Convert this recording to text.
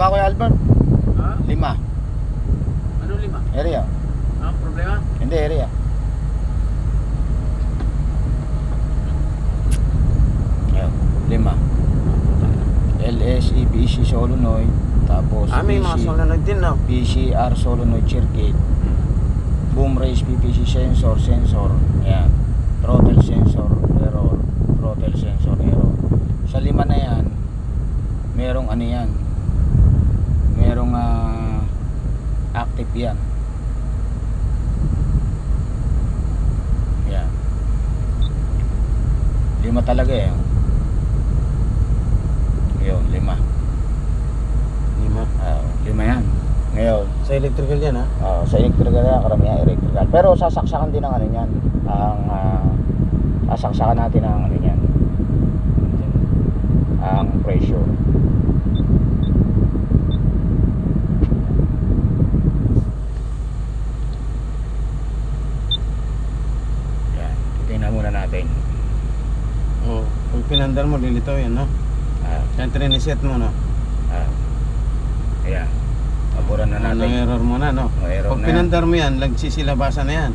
Lima, Kuya Albert. Ha? Lima. Ano lima? Area. Problema? Hindi, area. Ayan, lima. LSEPC solenoid. Tapos may mga solenoid din, no? PCR solenoid circuit. Boom race PPC sensor. Ayan. Throttle sensor error. Throttle sensor error. Sa lima na yan, merong ano yan. Merong active yan. Ayan. Lima talaga eh. Ngayon, lima. Lima yan. Ngayon, Sa electrical yan, ha? sa electrical yan, karamihan electrical. Pero sasaksakan din ng ano yan. Sasaksakan natin ang ano yan. Ang pressure. Yan. Tingnan muna natin. Pag pinandar mo, lilitaw yan, no? Yan, triniset mo, no? Ayan. Paboran na natin. Error mo na, no? Error Pag na pinandar mo yan, nagsisilabasan na yan.